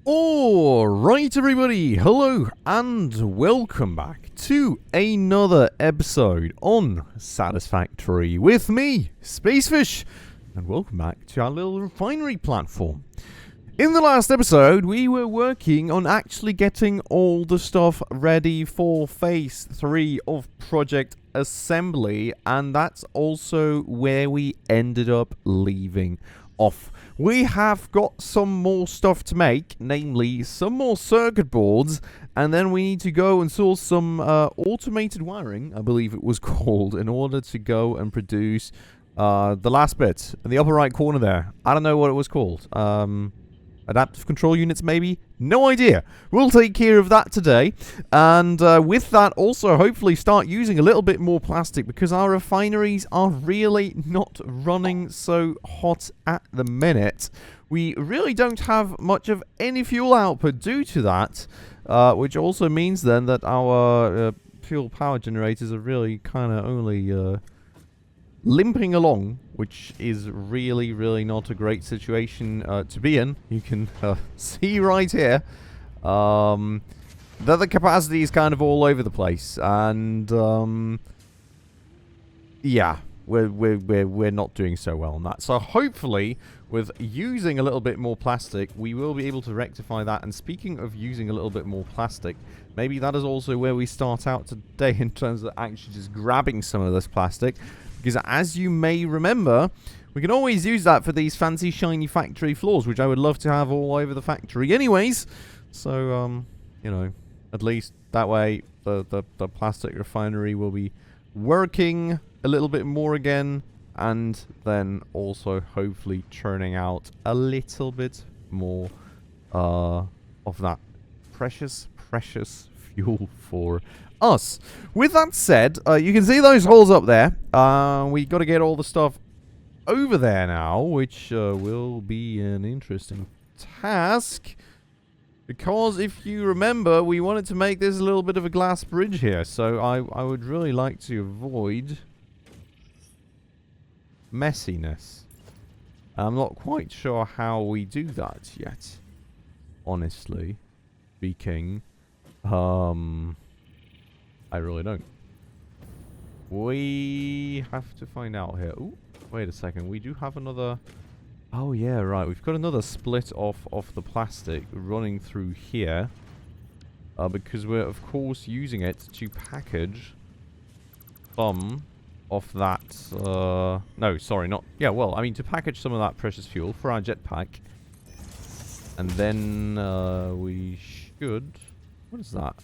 Alright everybody, hello and welcome back to another episode on Satisfactory with me, Spacefish, and welcome back to our little refinery platform. In the last episode, we were working on actually getting all the stuff ready for Phase 3 of Project Assembly, and that's also where we ended up leaving off. We have got some more stuff to make, namely some more circuit boards, and then we need to go and source some automated wiring, I believe it was called, in order to go and produce the last bit in the upper right corner there. I don't know what it was called. Adaptive control units, maybe? No idea. We'll take care of that today. And with that, also hopefully start using a little bit more plastic, because our refineries are really not running so hot at the minute. We really don't have much of any fuel output due to that, which also means then that our fuel power generators are really kind of only limping along, which is really not a great situation to be in. You can see right here that the capacity is kind of all over the place, and yeah, we're not doing so well on that. So hopefully, with using a little bit more plastic, we will be able to rectify that. And speaking of using a little bit more plastic, maybe that is also where we start out today in terms of actually just grabbing some of this plastic. Because as you may remember, we can always use that for these fancy shiny factory floors, which I would love to have all over the factory anyways. So, you know, at least that way the plastic refinery will be working a little bit more again, and then also hopefully churning out a little bit more of that precious fuel for us. With that said, you can see those holes up there. We got to get all the stuff over there now, which will be an interesting task, because if you remember, we wanted to make this a little bit of a glass bridge here, so I would really like to avoid messiness. I'm not quite sure how we do that yet, honestly speaking. I really don't. We have to find out here. Ooh, wait a second. We do have another... Oh, yeah, right. We've got another split off of the plastic running through here. Because we're, of course, using it to package some of that... no, sorry, not... Yeah, well, I mean, to package some of that precious fuel for our jetpack. And then we should... What is that?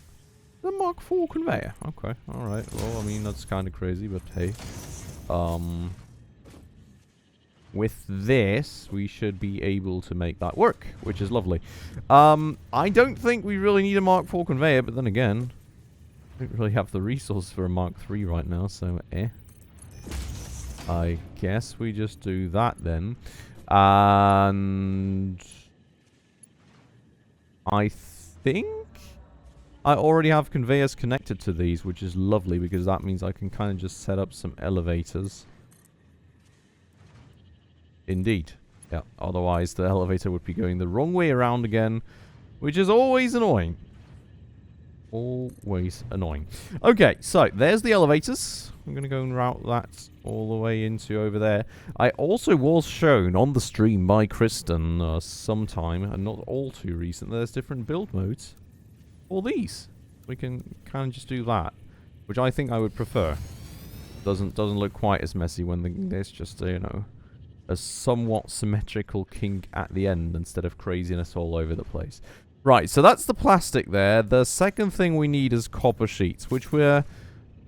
The Mark IV conveyor. Okay, alright. Well, I mean, that's kind of crazy, but hey. With this, we should be able to make that work, which is lovely. I don't think we really need a Mark IV conveyor, but then again, I don't really have the resource for a Mark III right now, so I guess we just do that then. And I think I already have conveyors connected to these, which is lovely, because that means I can kind of just set up some elevators. Indeed. Yeah, otherwise the elevator would be going the wrong way around again, which is always annoying. Always annoying. Okay, so there's the elevators. I'm going to go and route that all the way into over there. I also was shown on the stream by Kristen sometime, and not all too recent, there's different build modes. All these, we can kind of just do that, which I think I would prefer. Doesn't look quite as messy when there's just you know, a somewhat symmetrical kink at the end instead of craziness all over the place. Right, so that's the plastic there. The second thing we need is copper sheets, which we're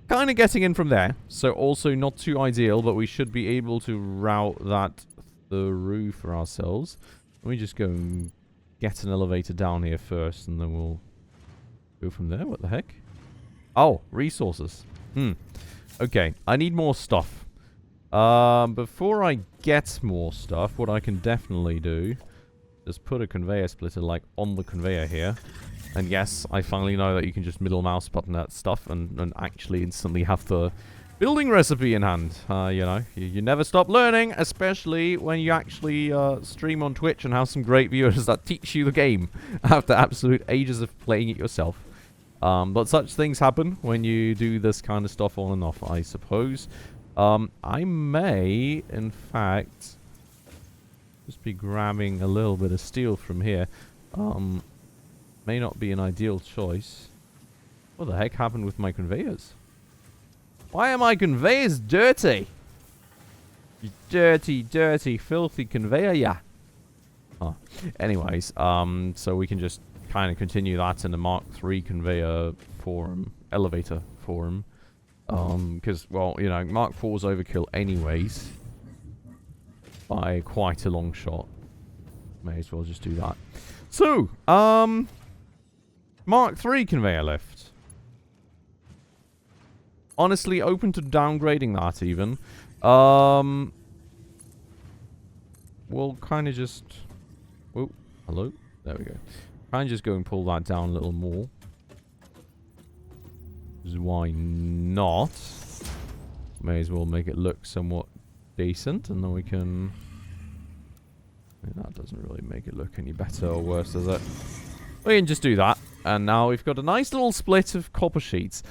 kind of getting in from there. So also not too ideal, but we should be able to route that through for ourselves. Let me just go and get an elevator down here first, and then we'll go from there. What the heck? Oh, resources. Okay, I need more stuff. Before I get more stuff, what I can definitely do is put a conveyor splitter like on the conveyor here. And yes, I finally know that you can just middle mouse button that stuff and actually instantly have the building recipe in hand. You know, you never stop learning, especially when you actually stream on Twitch and have some great viewers that teach you the game after absolute ages of playing it yourself. But such things happen when you do this kind of stuff on and off, I suppose. I may, in fact, just be grabbing a little bit of steel from here. May not be an ideal choice. What the heck happened with my conveyors? Why are my conveyors dirty? You dirty, dirty, filthy conveyor, yeah. Oh. Anyways, so we can just kind of continue that in the Mark III conveyor forum, elevator forum. Because, well, you know, Mark IV's overkill anyways. By quite a long shot. May as well just do that. So, Mark III conveyor lift. Honestly, open to downgrading that even. We'll kind of just... Oh, hello? There we go. Kind of just go and pull that down a little more. Why not? May as well make it look somewhat decent, and then we can... That doesn't really make it look any better or worse, does it? We can just do that. And now we've got a nice little split of copper sheets.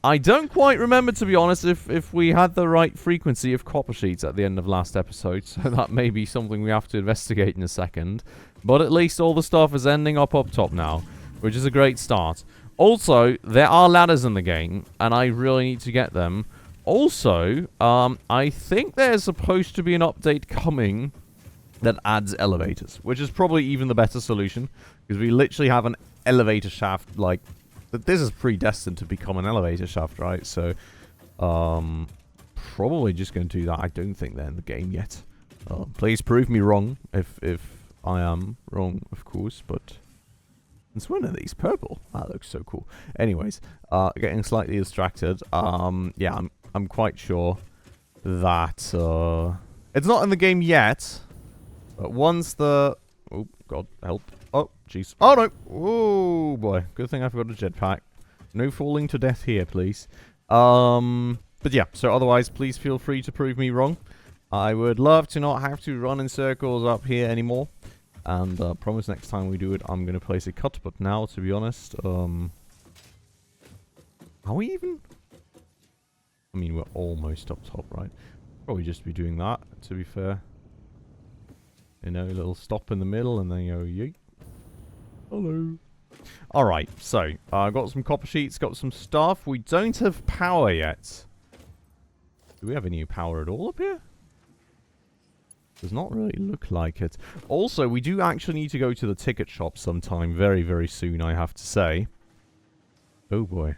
I don't quite remember, to be honest, if we had the right frequency of copper sheets at the end of last episode. So that may be something we have to investigate in a second. But at least all the stuff is ending up top now, which is a great start. Also, there are ladders in the game, and I really need to get them. Also, I think there's supposed to be an update coming that adds elevators, which is probably even the better solution, because we literally have an elevator shaft, like, this is predestined to become an elevator shaft, right? So, probably just going to do that. I don't think they're in the game yet. Please prove me wrong, if I am wrong, of course, but... It's one of these purple. That looks so cool. Anyways, getting slightly distracted. Yeah, I'm quite sure that it's not in the game yet. But once the... Oh, God, help. Oh, jeez. Oh, no. Oh, boy. Good thing I forgot a jetpack. No falling to death here, please. But yeah, so otherwise, please feel free to prove me wrong. I would love to not have to run in circles up here anymore. And promise next time we do it, I'm going to place a cut. But now, to be honest, are we even? I mean, we're almost up top, right? Probably just be doing that, to be fair. You know, a little stop in the middle and then go, yeet. Hello. Alright, so, got some copper sheets, got some stuff. We don't have power yet. Do we have any power at all up here? Does not really look like it. Also, we do actually need to go to the ticket shop sometime very, very soon, I have to say. Oh boy.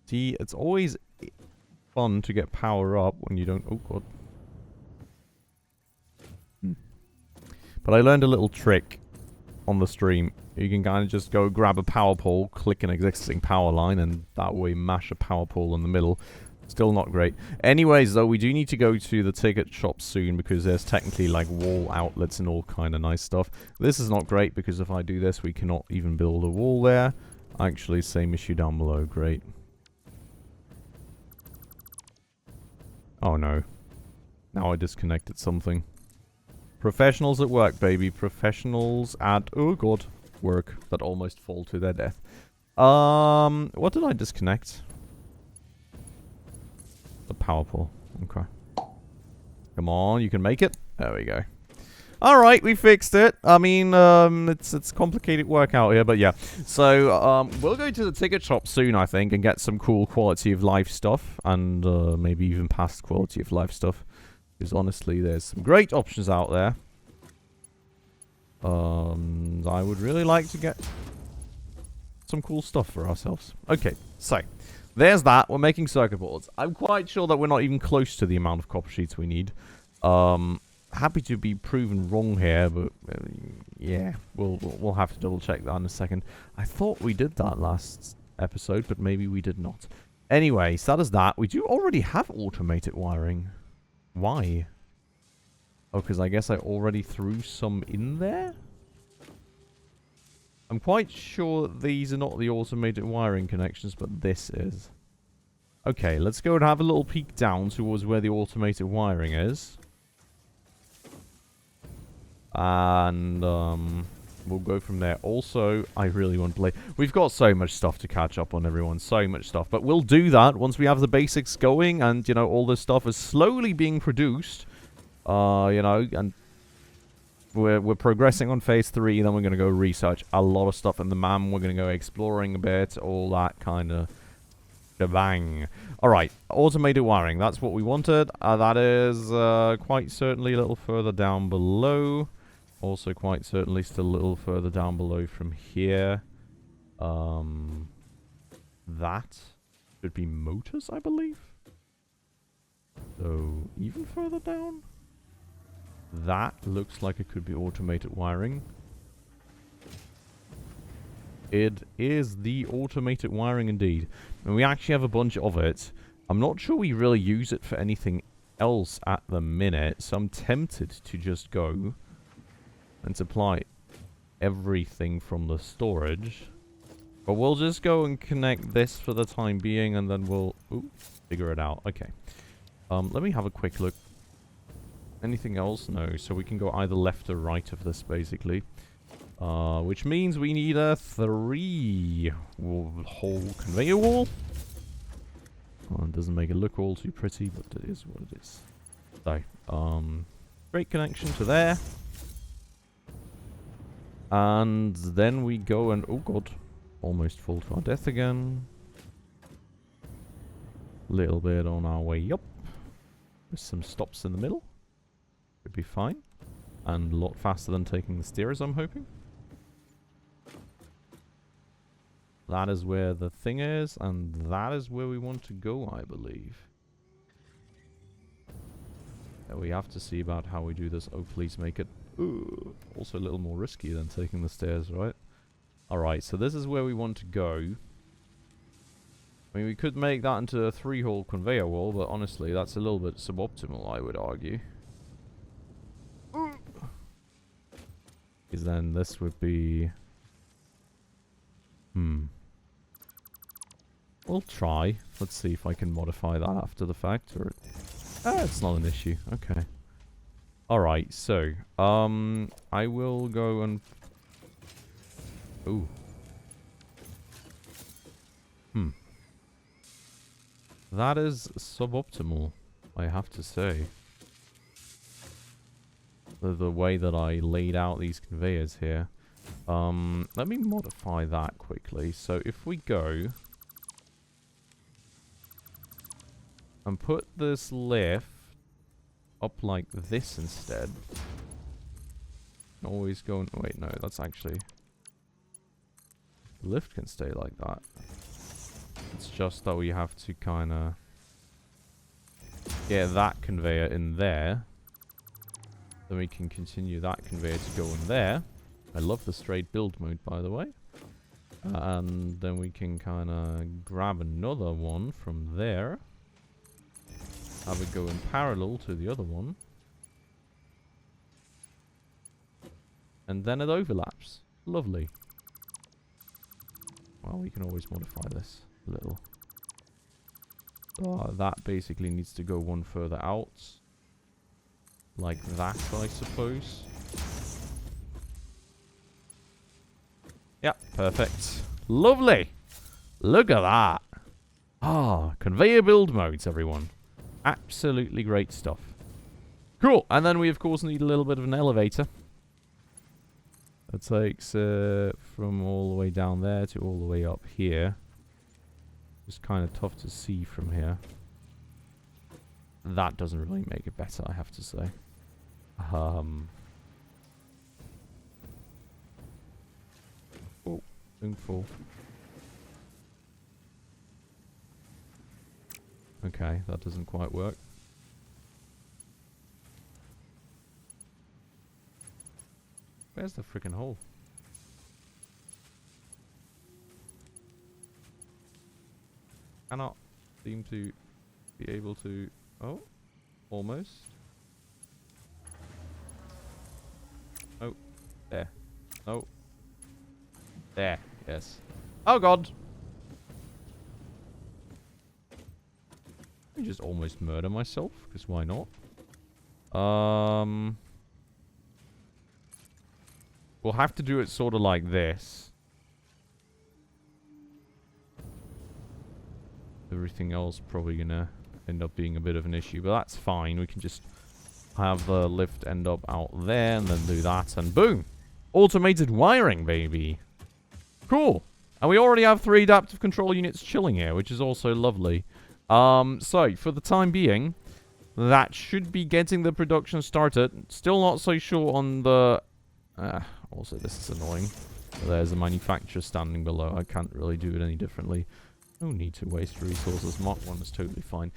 See, it's always fun to get power up when you don't... Oh god. But I learned a little trick on the stream. You can kind of just go grab a power pole, click an existing power line, and that way mash a power pole in the middle. Still not great. Anyways, though, we do need to go to the ticket shop soon because there's technically like wall outlets and all kind of nice stuff. This is not great because if I do this, we cannot even build a wall there. Actually, same issue down below. Great. Oh no. Now I disconnected something. Professionals at work, baby. Professionals at, oh god, work that almost fall to their death. What did I disconnect? The power pole. Okay. Come on, you can make it. There we go. Alright, we fixed it. I mean, it's complicated work out here, but yeah. So, we'll go to the ticket shop soon, I think, and get some cool quality of life stuff. And, maybe even past quality of life stuff. Because honestly, there's some great options out there. I would really like to get some cool stuff for ourselves. Okay, so there's that. We're making circuit boards. I'm quite sure that we're not even close to the amount of copper sheets we need. Happy to be proven wrong here, but yeah, we'll have to double check that in a second. I thought we did that last episode, but maybe we did not. Anyway, so that is that. We do already have automated wiring. Why? Oh, because I guess I already threw some in there? I'm quite sure that these are not the automated wiring connections, but this is. Okay, let's go and have a little peek down towards where the automated wiring is. And, we'll go from there. Also, I really want to play. We've got so much stuff to catch up on, everyone. So much stuff. But we'll do that once we have the basics going and, you know, all this stuff is slowly being produced. You know, and we're progressing on phase 3. Then we're going to go research a lot of stuff in the MAM. We're going to go exploring a bit. All that kind of shebang. Alright, automated wiring. That's what we wanted. That is quite certainly a little further down below. Also quite certainly still a little further down below from here. That should be motors, I believe. So, even further down. That looks like it could be automated wiring. It is the automated wiring indeed. And we actually have a bunch of it. I'm not sure we really use it for anything else at the minute. So I'm tempted to just go and supply everything from the storage. But we'll just go and connect this for the time being and then we'll figure it out. Okay. Let me have a quick look. Anything else? No. So we can go either left or right of this basically. Which means we need a 3-hole conveyor wall. Well, it doesn't make it look all too pretty, but it is what it is. So, straight connection to there. And then we go and, oh god, almost fall to our death again. Little bit on our way up. With some stops in the middle. Should be fine. And a lot faster than taking the steers, I'm hoping. That is where the thing is, and that is where we want to go, I believe. And we have to see about how we do this. Oh, please make it also a little more risky than taking the stairs, right? Alright, so this is where we want to go. I mean, we could make that into a 3-hole conveyor wall, but honestly, that's a little bit suboptimal, I would argue. Because then this would be... We'll try. Let's see if I can modify that after the fact. Or it's not an issue. Okay. Alright, so... I will go and... Ooh. That is suboptimal, I have to say. The way that I laid out these conveyors here. Let me modify that quickly. So if we go and put this lift up like this instead. Always go and wait, no, that's actually the lift can stay like that. It's just that we have to kind of get that conveyor in there. Then we can continue that conveyor to go in there. I love the straight build mode, by the way. And then we can kind of grab another one from there. Have it go in parallel to the other one. And then it overlaps. Lovely. Well, we can always modify this a little. That basically needs to go one further out. Like that, I suppose. Yeah, perfect. Lovely! Look at that! Ah, conveyor build modes, everyone. Absolutely great stuff. Cool, and then we of course need a little bit of an elevator. That takes from all the way down there to all the way up here. It's kind of tough to see from here. That doesn't really make it better, I have to say. Oh, don't fall. Okay, that doesn't quite work. Where's the freaking hole? Cannot seem to be able to... Oh, almost. Oh, there. Oh. There, yes. Oh god! can just almost murder myself, because why not? We'll have to do it sort of like this. Everything else probably gonna end up being a bit of an issue, but that's fine. We can just have the lift end up out there and then do that, and boom! Automated wiring, baby! Cool! And we already have 3 adaptive control units chilling here, which is also lovely. So, for the time being, that should be getting the production started. Still not so sure on the... also, this is annoying. There's a manufacturer standing below. I can't really do it any differently. No need to waste resources. Mark 1 is totally fine.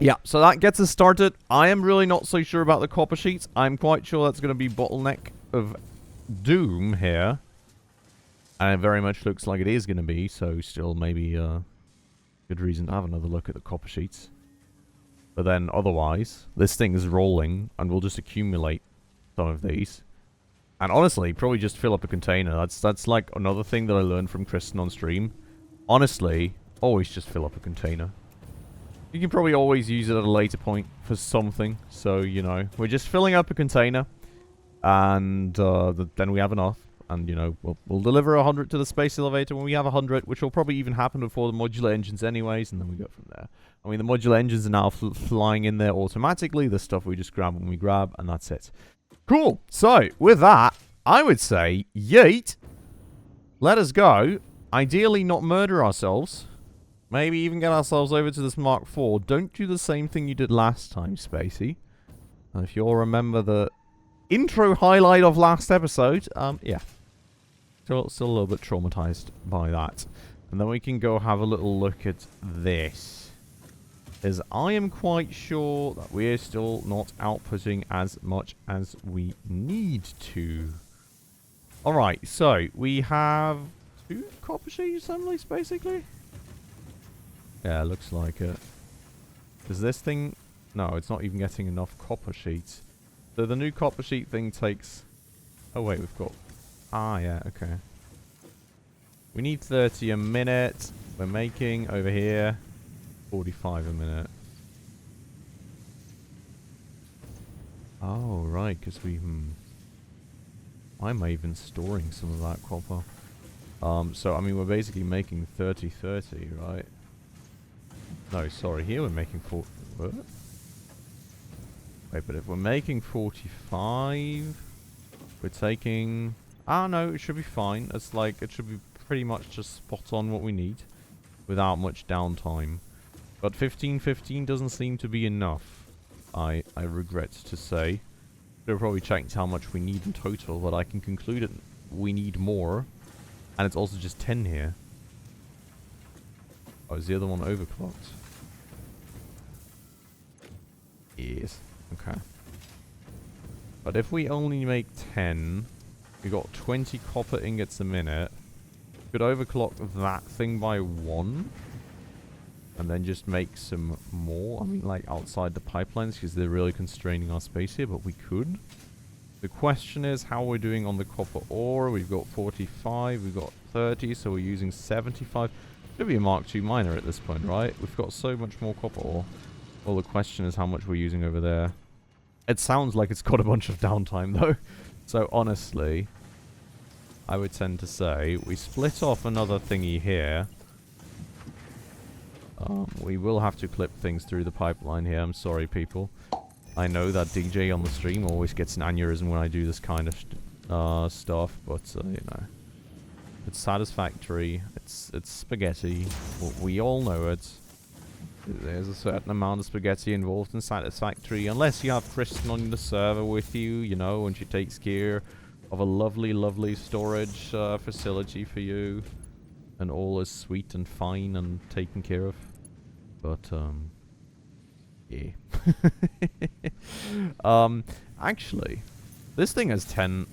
Yeah, so that gets us started. I am really not so sure about the copper sheets. I'm quite sure that's going to be bottleneck of doom here. And it very much looks like it is going to be, so still maybe good reason to have another look at the copper sheets. But then otherwise, this thing is rolling, and we'll just accumulate some of these. And honestly, probably just fill up a container. That's like another thing that I learned from Kristen on stream. Honestly, always just fill up a container. You can probably always use it at a later point for something. So, you know, we're just filling up a container. And then we have enough. And, you know, we'll deliver 100 to the space elevator when we have 100, which will probably even happen before the modular engines anyways, and then we go from there. I mean, the modular engines are now flying in there automatically. The stuff we just grab when we grab, and that's it. Cool. So, with that, I would say, yeet. Let us go. Ideally not murder ourselves. Maybe even get ourselves over to this Mark IV. Don't do the same thing you did last time, Spacey. And if you all remember the intro highlight of last episode, yeah. Still a little bit traumatized by that. And then we can go have a little look at this. As I am quite sure that we're still not outputting as much as we need to. Alright, so we have 2 copper sheet assemblies, basically. Yeah, looks like it. Is this thing... No, it's not even getting enough copper sheets. So the new copper sheet thing takes... Oh wait, we've got... Ah, yeah, okay. We need 30 a minute. We're making, over here, 45 a minute. Oh, right, because we... Why am I even storing some of that copper? So, I mean, we're basically making 30-30, right? No, sorry, here we're making 40... What? Wait, but if we're making 45... We're taking... Ah, no, it should be fine. It's like, it should be pretty much just spot on what we need. Without much downtime. But 15-15 doesn't seem to be enough. I regret to say. Should have probably checked how much we need in total, but I can conclude it we need more. And it's also just 10 here. Oh, is the other one overclocked? Yes. Okay. But if we only make 10, we got 20 copper ingots a minute. Could overclock that thing by 1. And then just make some more. I mean, like, outside the pipelines, because they're really constraining our space here, but we could. The question is how we're doing on the copper ore. We've got 45, we've got 30, so we're using 75. Should be a Mark II miner at this point, right? We've got so much more copper ore. Well, the question is how much we're using over there. It sounds like it's got a bunch of downtime, though. So, honestly, I would tend to say we split off another thingy here. We will have to clip things through the pipeline here. I'm sorry, people. I know that DJ on the stream always gets an aneurysm when I do this kind of stuff, but, you know. It's satisfactory. It's spaghetti. We all know it. There's a certain amount of spaghetti involved in Satisfactory. Unless you have Kristen on the server with you, you know, and she takes care of a lovely, lovely storage facility for you. And all is sweet and fine and taken care of. But, yeah. Actually, this thing has 10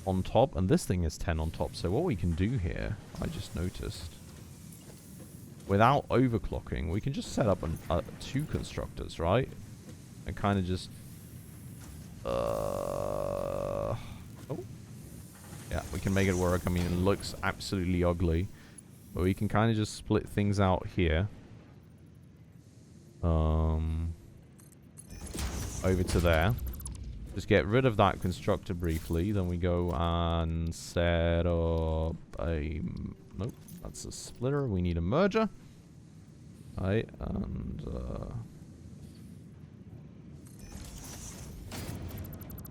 on top, and this thing has 10 on top. So what we can do here, I just noticed, without overclocking, we can just set up 2 constructors, right? And kind of just... Oh. Yeah, we can make it work. I mean, it looks absolutely ugly. But we can kind of just split things out here. over to there. Just get rid of that constructor briefly. Then we go and set up a... Nope, that's a splitter. We need a merger. Right, and...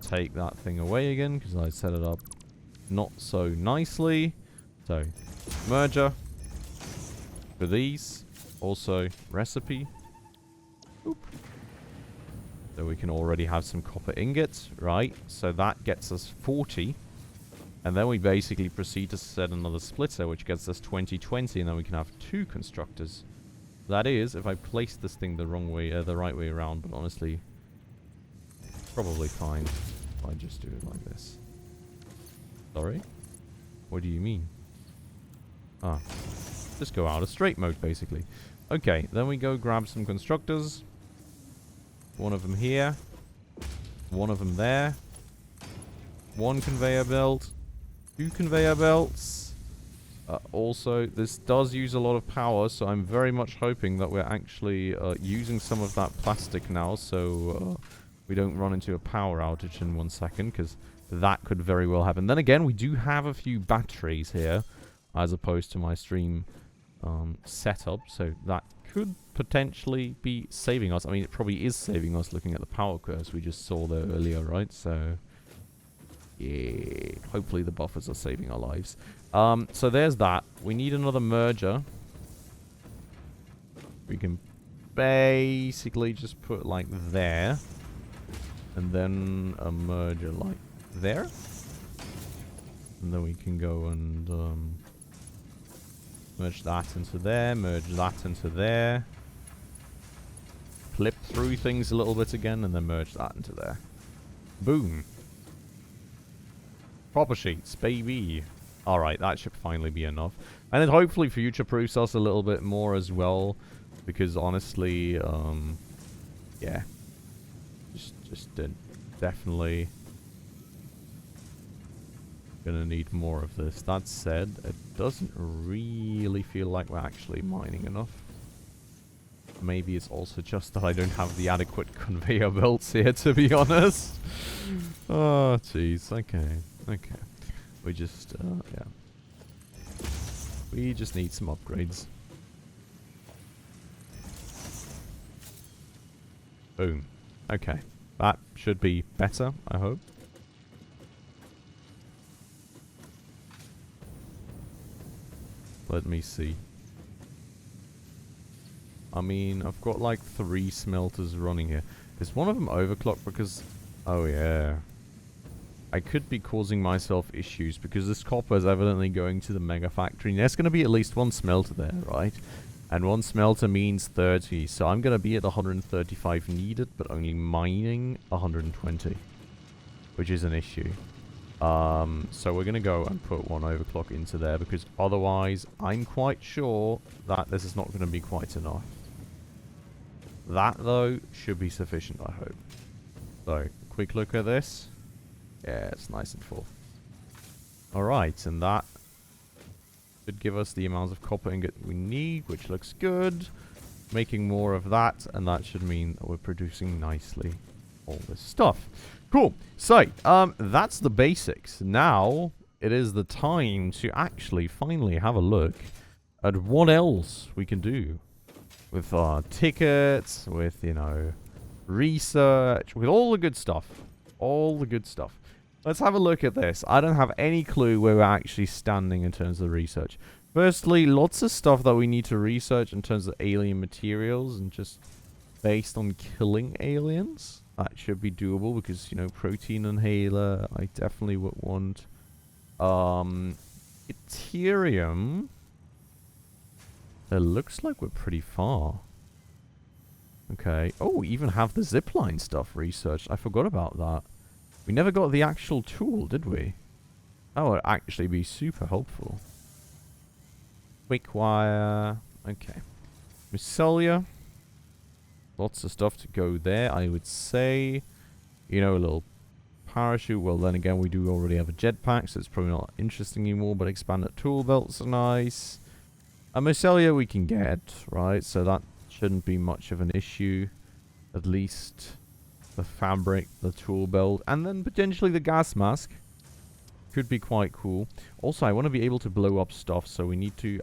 take that thing away again, because I set it up not so nicely. So, merger. For these. Also, recipe. Oop. So we can already have some copper ingots, right? So that gets us 40. And then we basically proceed to set another splitter, which gets us 2020, and then we can have 2 constructors. That is, if I place this thing the wrong way, the right way around, but honestly, probably fine if I just do it like this. Sorry? What do you mean? Ah. Just go out of straight mode, basically. Okay, then we go grab some constructors. One of them here. One of them there. 1 conveyor belt. 2 conveyor belts. Also, this does use a lot of power, so I'm very much hoping that we're actually using some of that plastic now, so we don't run into a power outage in 1 second, because that could very well happen. Then again, we do have a few batteries here, as opposed to my stream setup, so that could potentially be saving us. I mean, it probably is saving us looking at the power curves we just saw there earlier, right? So, yeah, hopefully the buffers are saving our lives. So there's that. We need another merger. We can basically just put like there. And then a merger like there. And then we can go and merge that into there, merge that into there. Flip through things a little bit again, and then merge that into there. Boom. Proper sheets, baby. Alright, that should finally be enough. And then hopefully future-proofs us a little bit more as well. Because honestly, yeah. Just definitely gonna need more of this. That said, it doesn't really feel like we're actually mining enough. Maybe it's also just that I don't have the adequate conveyor belts here, to be honest. Oh, jeez. Okay. Okay. We just, yeah. We just need some upgrades. Boom. Okay. That should be better, I hope. Let me see. I mean, I've got like 3 smelters running here. Is one of them overclocked because... Oh yeah. I could be causing myself issues because this copper is evidently going to the mega factory. And there's going to be at least 1 smelter there, right? And 1 smelter means 30. So I'm going to be at 135 needed, but only mining 120. Which is an issue. So we're going to go and put 1 overclock into there because otherwise I'm quite sure that this is not going to be quite enough. That, though, should be sufficient, I hope. So, quick look at this. Yeah, it's nice and full. Alright, and that should give us the amount of copper ingot we need, which looks good. Making more of that, and that should mean that we're producing nicely all this stuff. Cool. So, that's the basics. Now, it is the time to actually finally have a look at what else we can do. With our tickets, with, you know, research, with all the good stuff. All the good stuff. Let's have a look at this. I don't have any clue where we're actually standing in terms of research. Firstly, lots of stuff that we need to research in terms of alien materials and just based on killing aliens. That should be doable because, you know, protein inhaler, I definitely would want. Ethereum. It looks like we're pretty far. Okay. Oh, we even have the zipline stuff researched. I forgot about that. We never got the actual tool, did we? That would actually be super helpful. Quick wire. Okay. Mycelia. Lots of stuff to go there, I would say. You know, a little parachute. Well, then again, we do already have a jetpack, so it's probably not interesting anymore, but expanded tool belts are nice. A mycelia we can get, right? So that shouldn't be much of an issue. At least the fabric, the tool belt, and then potentially the gas mask could be quite cool. Also, I want to be able to blow up stuff, so we need to...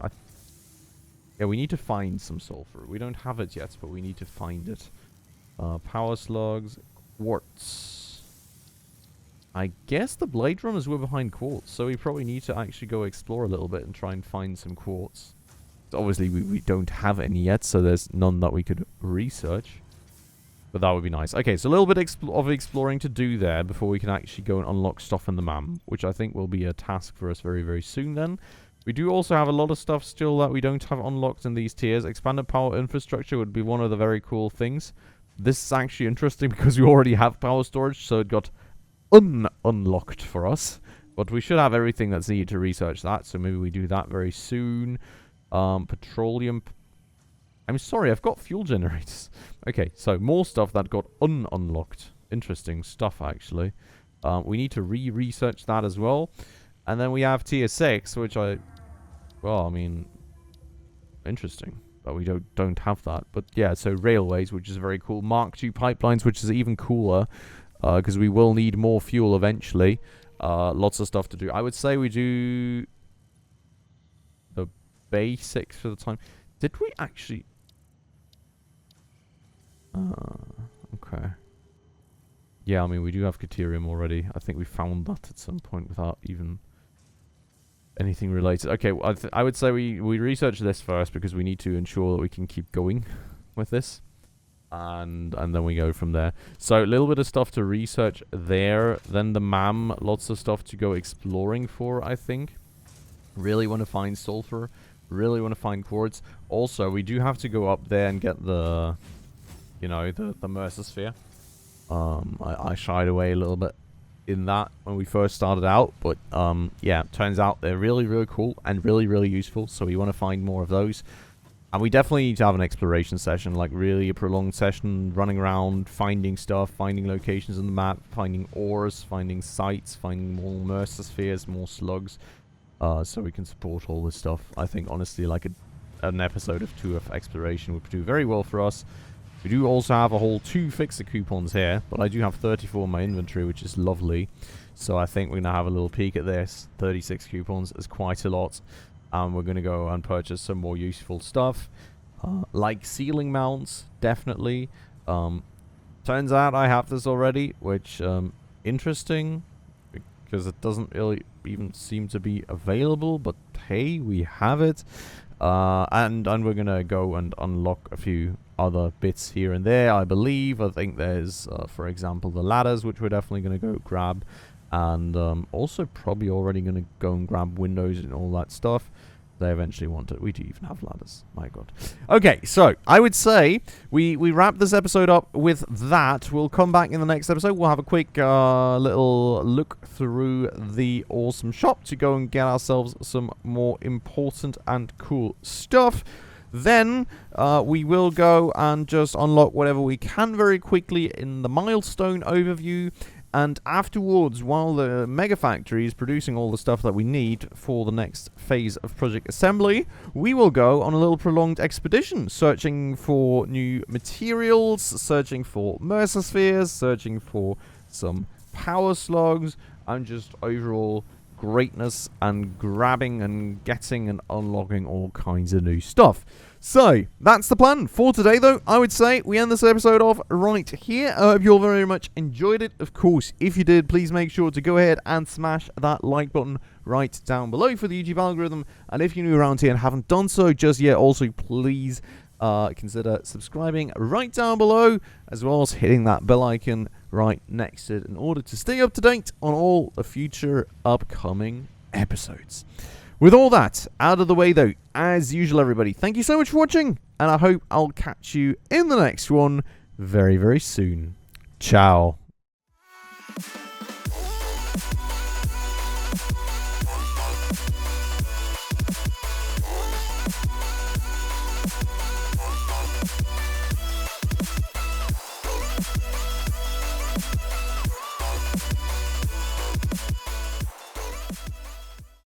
yeah, we need to find some sulfur. We don't have it yet, but we need to find it. Power slugs, quartz. I guess the blade drummers were behind quartz, so we probably need to actually go explore a little bit and try and find some quartz. Obviously, we don't have any yet, so there's none that we could research. But that would be nice. Okay, so a little bit of exploring to do there before we can actually go and unlock stuff in the map, which I think will be a task for us very, very soon then. We do also have a lot of stuff still that we don't have unlocked in these tiers. Expanded power infrastructure would be one of the very cool things. This is actually interesting because we already have power storage, so it got unlocked for us. But we should have everything that's needed to research that, so maybe we do that very soon. Petroleum... I'm sorry, I've got fuel generators. Okay, so more stuff that got unlocked. Interesting stuff, actually. We need to research that as well. And then we have tier 6, which well, I mean, interesting. But we don't have that. But yeah, so railways, which is very cool. Mark II pipelines, which is even cooler. Because we will need more fuel eventually. Lots of stuff to do. I would say we do the basics for the time. Did we actually... okay. Yeah, I mean, we do have Caterium already. I think we found that at some point without even anything related. Okay, I would say we research this first because we need to ensure that we can keep going with this. And then we go from there. So, a little bit of stuff to research there. Then the MAM, lots of stuff to go exploring for, I think. Really want to find sulfur. Really want to find quartz. Also, we do have to go up there and get the... you know, the Mercer Sphere. I shied away a little bit in that when we first started out, but yeah, turns out they're really, really cool and really, really useful, so we want to find more of those. And we definitely need to have an exploration session, like really a prolonged session, running around, finding stuff, finding locations on the map, finding ores, finding sites, finding more Mercer Spheres, more slugs, so we can support all this stuff. I think, honestly, like an episode of 2 of exploration would do very well for us. We do also have a whole 2 fixer coupons here, but I do have 34 in my inventory, which is lovely. So I think we're going to have a little peek at this. 36 coupons is quite a lot. We're going to go and purchase some more useful stuff, like ceiling mounts, definitely. Turns out I have this already, which, interesting, because it doesn't really even seem to be available, but hey, we have it. And we're going to go and unlock a few other bits here and there, I believe. I think there's, for example, the ladders, which we're definitely going to go grab. And also probably already going to go and grab windows and all that stuff. They eventually want it. We do even have ladders. My god. Okay, so I would say we wrap this episode up with that. We'll come back in the next episode. We'll have a quick little look through the awesome shop to go and get ourselves some more important and cool stuff. Then we will go and just unlock whatever we can very quickly in the milestone overview. And afterwards, while the Mega Factory is producing all the stuff that we need for the next phase of Project Assembly, we will go on a little prolonged expedition, searching for new materials, searching for Mercer Spheres, searching for some power slugs, and just overall greatness and grabbing and getting and unlocking all kinds of new stuff. So, that's the plan for today, though. I would say we end this episode off right here. I hope you all very much enjoyed it. Of course, if you did, please make sure to go ahead and smash that like button right down below for the YouTube algorithm. And if you're new around here and haven't done so just yet, also please consider subscribing right down below, as well as hitting that bell icon right next to it in order to stay up to date on all the future upcoming episodes. With all that out of the way, though, as usual, everybody, thank you so much for watching, and I hope I'll catch you in the next one very, very soon. Ciao.